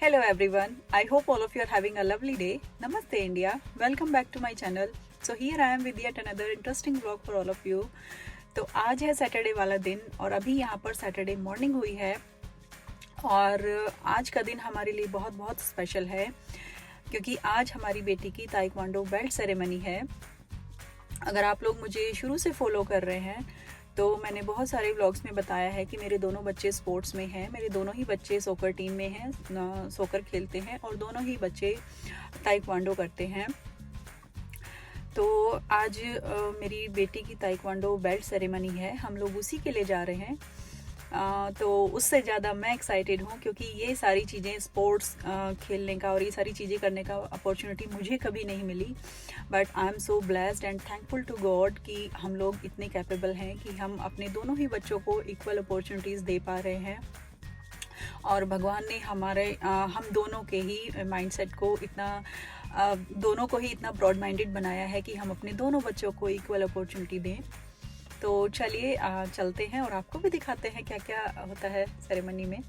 Hello everyone. I hope all of you are having a lovely day. Namaste India. Welcome back to my channel. So here I am with yet another interesting vlog for all of you. तो आज है Saturday वाला दिन और अभी यहाँ पर Saturday morning हुई है और आज का दिन हमारे लिए बहुत बहुत स्पेशल है क्योंकि आज हमारी बेटी की ताइक्वांडो बेल्ट सेरेमनी है। अगर आप लोग मुझे शुरू से फॉलो कर रहे हैं तो मैंने बहुत सारे व्लॉग्स में बताया है कि मेरे दोनों बच्चे स्पोर्ट्स में हैं। मेरे दोनों ही बच्चे सोकर टीम में हैं, सोकर खेलते हैं और दोनों ही बच्चे ताइक्वांडो करते हैं। तो आज मेरी बेटी की ताइक्वांडो बेल्ट सेरेमनी है, हम लोग उसी के लिए जा रहे हैं। तो उससे ज़्यादा मैं एक्साइटेड हूँ क्योंकि ये सारी चीज़ें स्पोर्ट्स खेलने का और ये सारी चीज़ें करने का अपॉर्चुनिटी मुझे कभी नहीं मिली। But I am so blessed and thankful to God कि हम लोग इतने कैपेबल हैं कि हम अपने दोनों ही बच्चों को इक्वल अपॉर्चुनिटीज़ दे पा रहे हैं। और भगवान ने हम दोनों के ही माइंडसेट को दोनों को ही इतना ब्रॉड माइंडेड बनाया है कि हम अपने दोनों बच्चों को इक्वल अपॉर्चुनिटी दें। तो चलिए चलते हैं और आपको भी दिखाते हैं क्या क्या होता है सेरेमनी में।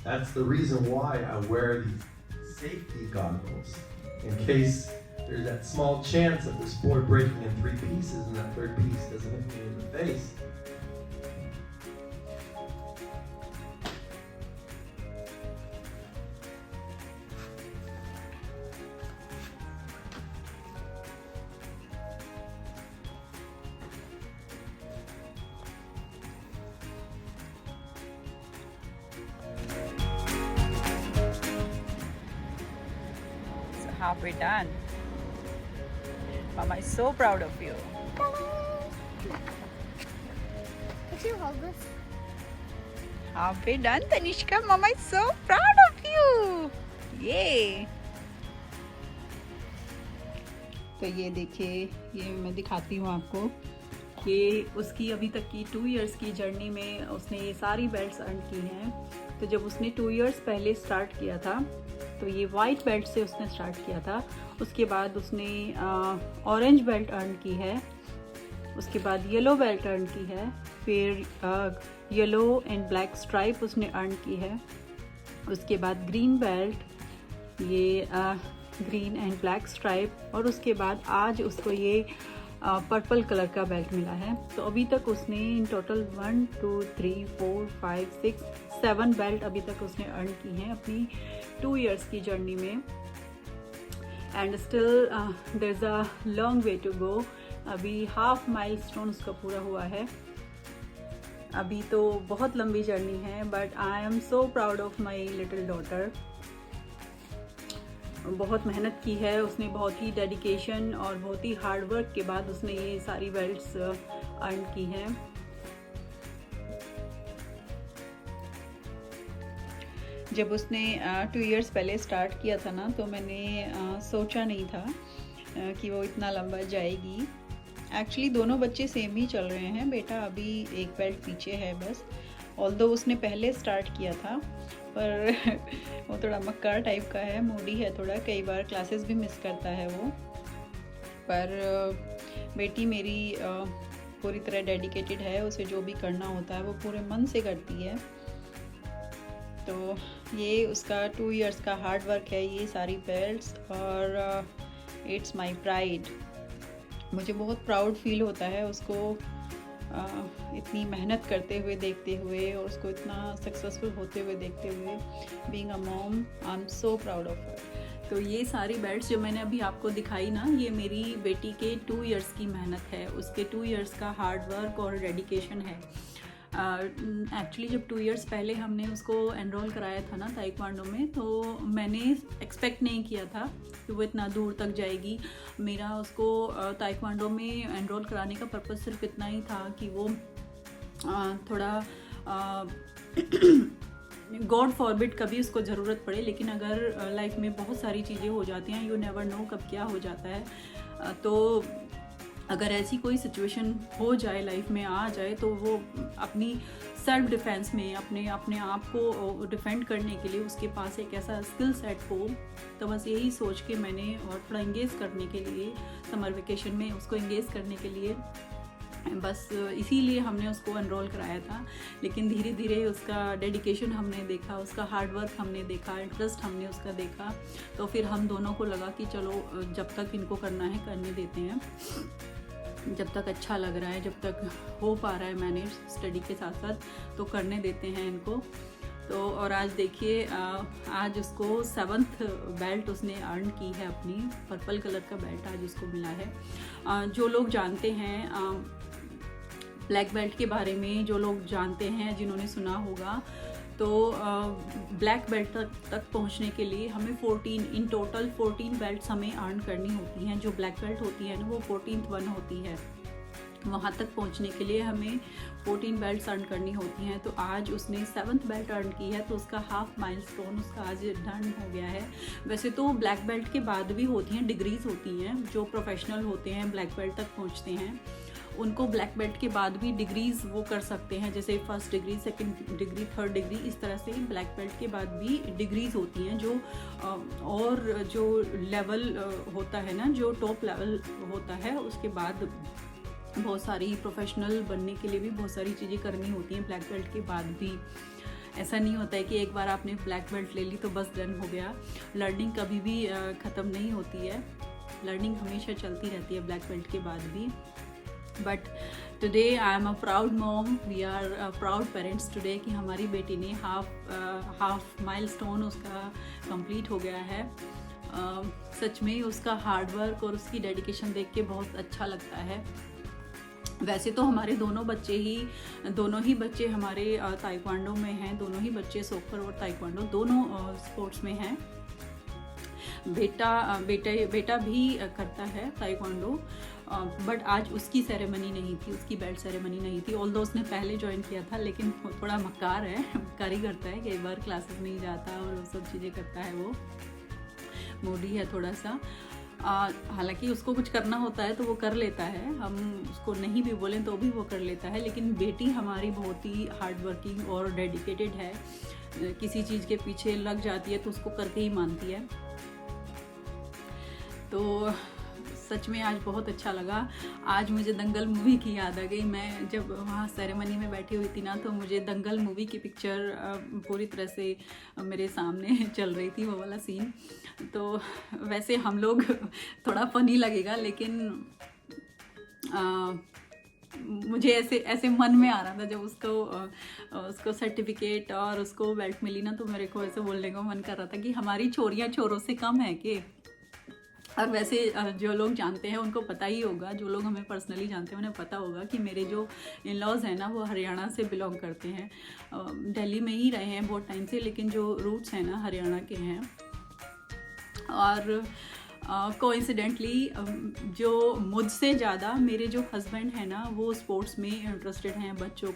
That's the reason why I wear these safety goggles, in case there's that small chance of the sport breaking in 3 pieces and that 3rd piece doesn't hit me in the face. Halfway done. Mama is so proud of you. Could you hold this? Halfway done, Tanishka. Mama is so proud of you. Yay! तो ये देखिए, ये मैं दिखाती हूँ आपको कि उसकी अभी तक की 2 इयर्स की जर्नी में उसने ये सारी बेल्ट्स अर्न की हैं। तो जब उसने 2 इयर्स पहले स्टार्ट किया था तो ये वाइट बेल्ट से उसने स्टार्ट किया था। उसके बाद उसने ऑरेंज बेल्ट अर्न की है, उसके बाद येलो बेल्ट अर्न की है, फिर येलो एंड ब्लैक स्ट्राइप उसने अर्न की है, उसके बाद ग्रीन बेल्ट, ये ग्रीन एंड ब्लैक स्ट्राइप, और उसके बाद आज उसको ये पर्पल कलर का बेल्ट मिला है। तो अभी तक उसने इन टोटल 1 2 3 4 5 6 7 बेल्ट अभी तक उसने अर्न की हैं अपनी 2 इयर्स की जर्नी में। And still there is a long way to go. अभी हाफ माइलस्टोन उसका पूरा हुआ है, अभी तो बहुत लंबी जर्नी है। But I am so proud of my little daughter. बहुत मेहनत की है उसने, बहुत ही डेडिकेशन और बहुत ही हार्ड वर्क के बाद उसने ये सारी बेल्ट्स अर्न की हैं। जब उसने 2 इयर्स पहले स्टार्ट किया था ना, तो मैंने सोचा नहीं था कि वो इतना लंबा जाएगी। एक्चुअली दोनों बच्चे सेम ही चल रहे हैं। बेटा अभी एक बेल्ट पीछे है बस, ऑल्दो उसने पहले स्टार्ट किया था, पर वो थोड़ा मक्कार टाइप का है, मूडी है थोड़ा, कई बार क्लासेस भी मिस करता है वो। पर बेटी मेरी पूरी तरह डेडिकेटेड है, उसे जो भी करना होता है वो पूरे मन से करती है। तो ये उसका 2 इयर्स का हार्ड वर्क है ये सारी बेल्ट्स, और इट्स माय प्राइड। मुझे बहुत प्राउड फील होता है उसको इतनी मेहनत करते हुए देखते हुए, और उसको इतना सक्सेसफुल होते हुए देखते हुए। Being a mom, I am so proud of her. तो ये सारी बेल्ट्स जो मैंने अभी आपको दिखाई ना, ये मेरी बेटी के 2 इयर्स की मेहनत है, उसके 2 इयर्स का हार्ड वर्क और डेडिकेशन है। एक्चुअली जब 2 इयर्स पहले हमने उसको एनरोल कराया था ना ताइक्वांडो में, तो मैंने एक्सपेक्ट नहीं किया था कि वो इतना दूर तक जाएगी। मेरा उसको ताइक्वांडो में एनरोल कराने का पर्पस सिर्फ इतना ही था कि वो थोड़ा गॉड फॉरबिड कभी उसको ज़रूरत पड़े, लेकिन अगर लाइफ में बहुत सारी चीज़ें हो जाती हैं, यू नेवर नो कब क्या हो जाता है। तो अगर ऐसी कोई सिचुएशन हो जाए, लाइफ में आ जाए, तो वो अपनी सेल्फ डिफेंस में अपने आप को डिफेंड करने के लिए उसके पास एक ऐसा स्किल सेट हो। तो बस यही सोच के मैंने, और थोड़ा इंगेज करने के लिए समर वेकेशन में उसको इंगेज करने के लिए, बस इसीलिए हमने उसको एनरोल कराया था। लेकिन धीरे धीरे उसका डेडिकेशन हमने देखा, उसका हार्ड वर्क हमने देखा, इंटरेस्ट हमने उसका देखा, तो फिर हम दोनों को लगा कि चलो जब तक इनको करना है करने देते हैं, जब तक अच्छा लग रहा है, जब तक हो पा रहा है मैनेज स्टडी के साथ साथ, तो करने देते हैं इनको। तो और आज देखिए, आज उसको 7th बेल्ट उसने अर्न की है, अपनी पर्पल कलर का बेल्ट आज उसको मिला है। जो लोग जानते हैं ब्लैक बेल्ट के बारे में, जो लोग जानते हैं, जिन्होंने सुना होगा, तो ब्लैक बेल्ट तक पहुंचने के लिए हमें 14 इन टोटल 14 बेल्ट्स हमें अर्न करनी होती हैं। जो ब्लैक बेल्ट होती है ना, वो 14th वन होती है। वहाँ तक पहुँचने के लिए हमें 14 बेल्ट्स अर्न करनी होती हैं। तो आज उसने 7th बेल्ट अर्न की है, तो उसका हाफ माइलस्टोन उसका आज डन हो गया है। वैसे तो ब्लैक बेल्ट के बाद भी होती हैं डिग्रीज होती हैं, जो प्रोफेशनल होते हैं ब्लैक बेल्ट तक पहुँचते हैं, उनको ब्लैक बेल्ट के बाद भी डिग्रीज वो कर सकते हैं, जैसे first degree, second degree, third degree, इस तरह से ब्लैक बेल्ट के बाद भी डिग्रीज होती हैं। जो और जो लेवल होता है ना, जो टॉप लेवल होता है, उसके बाद बहुत सारी प्रोफेशनल बनने के लिए भी बहुत सारी चीज़ें करनी होती हैं ब्लैक बेल्ट के बाद भी। ऐसा नहीं होता है कि एक बार आपने ब्लैक बेल्ट ले ली तो बस डन हो गया। लर्निंग कभी भी ख़त्म नहीं होती है, लर्निंग हमेशा चलती रहती है ब्लैक बेल्ट के बाद भी। But today I am a proud mom, we are proud parents today कि हमारी बेटी ने हाफ माइलस्टोन उसका कंप्लीट हो गया है। सच में उसका हार्ड वर्क और उसकी डेडिकेशन देख के बहुत अच्छा लगता है। वैसे तो हमारे दोनों ही बच्चे हमारे ताइक्वांडो में हैं, दोनों ही बच्चे सोकर और ताइक्वांडो दोनों स्पोर्ट्स में हैं। बेटा भी करता है ताइक्वांडो, बट आज उसकी सेरेमनी नहीं थी, उसकी बेल्ट सेरेमनी नहीं थी। ऑल्दो उसने पहले ज्वाइन किया था, लेकिन थोड़ा मक्कार है, मक्कारी करता है, कई बार क्लासेस नहीं जाता और वो सब चीज़ें करता है, वो मूडी है थोड़ा सा। हालांकि उसको कुछ करना होता है तो वो कर लेता है, हम उसको नहीं भी बोलें तो भी वो कर लेता है। लेकिन बेटी हमारी बहुत ही हार्ड वर्किंग और डेडिकेटेड है, किसी चीज़ के पीछे लग जाती है तो उसको करके ही मानती है। तो सच में आज बहुत अच्छा लगा। आज मुझे दंगल मूवी की याद आ गई। मैं जब वहाँ सेरेमनी में बैठी हुई थी ना, तो मुझे दंगल मूवी की पिक्चर पूरी तरह से मेरे सामने चल रही थी, वो वाला सीन। तो वैसे हम लोग थोड़ा फनी लगेगा, लेकिन मुझे ऐसे मन में आ रहा था जब उसको सर्टिफिकेट और उसको बेल्ट मिली ना, तो मेरे को ऐसे बोलने का मन कर रहा था कि हमारी छोरियाँ छोरों से कम है कि। और वैसे जो लोग जानते हैं उनको पता ही होगा, जो लोग हमें पर्सनली जानते हैं उन्हें पता होगा कि मेरे जो इन-लॉज़ हैं ना, वो हरियाणा से बिलोंग करते हैं। दिल्ली में ही रहे हैं बहुत टाइम से, लेकिन जो रूट्स हैं ना हरियाणा के हैं। और कोइंसिडेंटली जो मुझसे ज़्यादा मेरे जो हस्बैंड हैं ना, वो स्पोर्ट्स में इंटरेस्टेड हैं। बच्चों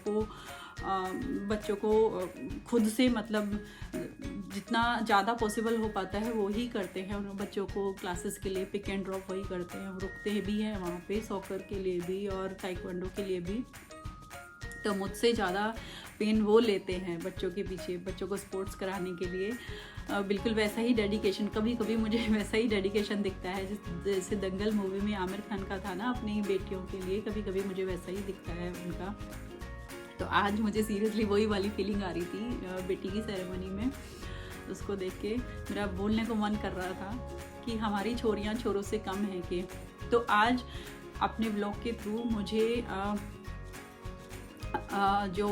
को खुद से मतलब जितना ज़्यादा पॉसिबल हो पाता है वो ही करते हैं। उन बच्चों को क्लासेस के लिए पिक एंड ड्रॉप वही करते हैं, रुकते भी हैं वहाँ पे, सॉकर के लिए भी और ताइक्वांडो के लिए भी। तो मुझसे ज़्यादा पेन वो लेते हैं बच्चों के पीछे, बच्चों को स्पोर्ट्स कराने के लिए। बिल्कुल वैसा ही डेडिकेशन, कभी कभी मुझे वैसा ही डेडिकेशन दिखता है जैसे दंगल मूवी में आमिर खान का था ना अपनी बेटियों के लिए, कभी कभी मुझे वैसा ही दिखता है उनका। तो आज मुझे सीरियसली वही वाली फीलिंग आ रही थी बेटी की सेरेमनी में। उसको देख के मेरा बोलने को मन कर रहा था कि हमारी छोरियां छोरों से कम हैं कि। तो आज अपने ब्लॉग के थ्रू मुझे जो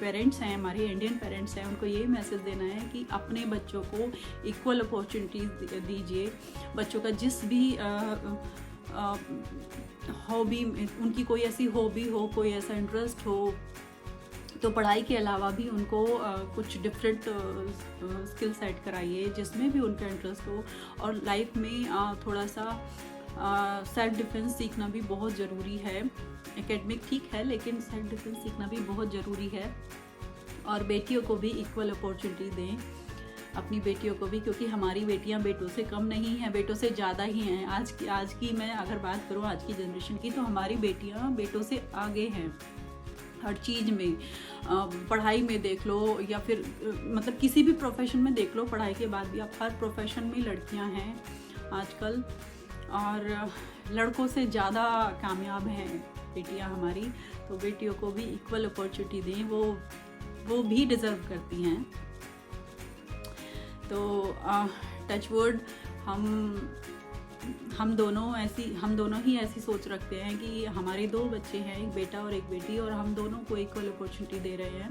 पेरेंट्स हैं, हमारे इंडियन पेरेंट्स हैं, उनको ये मैसेज देना है कि अपने बच्चों को इक्वल अपॉर्चुनिटीज़ दीजिए। बच्चों का जिस भी हॉबी, उनकी कोई ऐसी हॉबी हो, कोई ऐसा इंटरेस्ट हो, तो पढ़ाई के अलावा भी उनको कुछ डिफरेंट स्किल सेट कराइए जिसमें भी उनका इंटरेस्ट हो। और लाइफ में थोड़ा सा सेल्फ डिफेंस सीखना भी बहुत ज़रूरी है। एकेडमिक ठीक है, लेकिन सेल्फ डिफेंस सीखना भी बहुत ज़रूरी है। और बेटियों को भी इक्वल अपॉर्चुनिटी दें, अपनी बेटियों को भी, क्योंकि हमारी बेटियां बेटों से कम नहीं हैं, बेटों से ज़्यादा ही हैं। आज की मैं अगर बात करूं आज की जनरेशन की, तो हमारी बेटियां बेटों से आगे हैं हर चीज़ में। पढ़ाई में देख लो या फिर मतलब किसी भी प्रोफेशन में देख लो, पढ़ाई के बाद भी आप हर प्रोफेशन में लड़कियां हैं आजकल, और लड़कों से ज़्यादा कामयाब हैं बेटियां हमारी। तो बेटियों को भी इक्वल अपॉर्चुनिटी दें, वो भी डिज़र्व करती हैं। तो टच वुड हम दोनों ही ऐसी सोच रखते हैं कि हमारे 2 बच्चे हैं, एक बेटा और एक बेटी, और हम दोनों को इक्वल अपॉर्चुनिटी दे रहे हैं।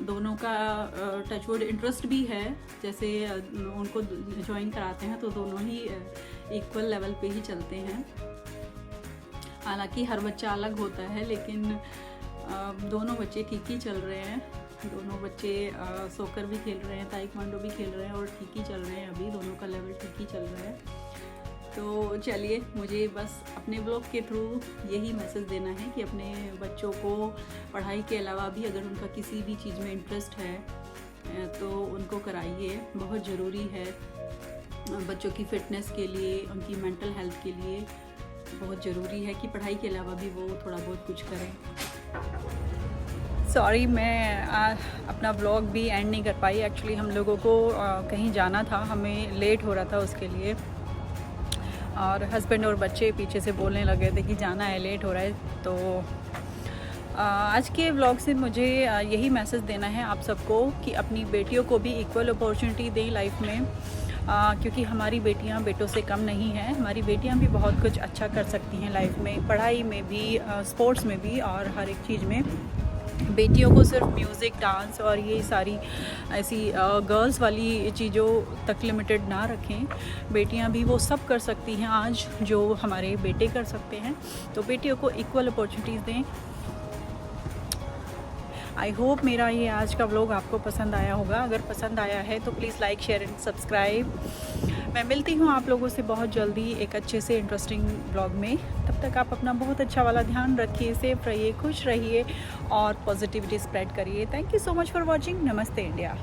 दोनों का टच वुड इंटरेस्ट भी है, जैसे उनको ज्वाइन कराते हैं तो दोनों ही इक्वल लेवल पे ही चलते हैं। हालांकि हर बच्चा अलग होता है, लेकिन दोनों बच्चे ठीक ही चल रहे हैं। दोनों बच्चे सोकर भी खेल रहे हैं, ताइक्वांडो भी खेल रहे हैं, और ठीक ही चल रहे हैं अभी, दोनों का लेवल ठीक ही चल रहा है। तो चलिए, मुझे बस अपने ब्लॉग के थ्रू यही मैसेज देना है कि अपने बच्चों को पढ़ाई के अलावा भी अगर उनका किसी भी चीज़ में इंटरेस्ट है तो उनको कराइए। बहुत ज़रूरी है बच्चों की फ़िटनेस के लिए, उनकी मेंटल हेल्थ के लिए बहुत ज़रूरी है कि पढ़ाई के अलावा भी वो थोड़ा बहुत कुछ करें। सॉरी, मैं अपना ब्लॉग भी एंड नहीं कर पाई। एक्चुअली हम लोगों को कहीं जाना था, हमें लेट हो रहा था उसके लिए, और हस्बैंड और बच्चे पीछे से बोलने लगे थे कि जाना है, लेट हो रहा है। तो आज के व्लॉग से मुझे यही मैसेज देना है आप सबको कि अपनी बेटियों को भी इक्वल अपॉर्चुनिटी दें लाइफ में, क्योंकि हमारी बेटियां बेटों से कम नहीं हैं। हमारी बेटियां भी बहुत कुछ अच्छा कर सकती हैं लाइफ में, पढ़ाई में भी, स्पोर्ट्स में भी, और हर एक चीज़ में। बेटियों को सिर्फ म्यूज़िक, डांस और ये सारी ऐसी गर्ल्स वाली चीज़ों तक लिमिटेड ना रखें। बेटियां भी वो सब कर सकती हैं आज जो हमारे बेटे कर सकते हैं। तो बेटियों को इक्वल अपॉर्चुनिटीज़ दें। आई होप मेरा ये आज का व्लॉग आपको पसंद आया होगा। अगर पसंद आया है तो please like, share and subscribe. मैं मिलती हूँ आप लोगों से बहुत जल्दी एक अच्छे से इंटरेस्टिंग व्लॉग में। तब तक आप अपना बहुत अच्छा वाला ध्यान रखिए, सेफ रहिए, खुश रहिए और पॉजिटिविटी स्प्रेड करिए। Thank you so much for watching. नमस्ते इंडिया।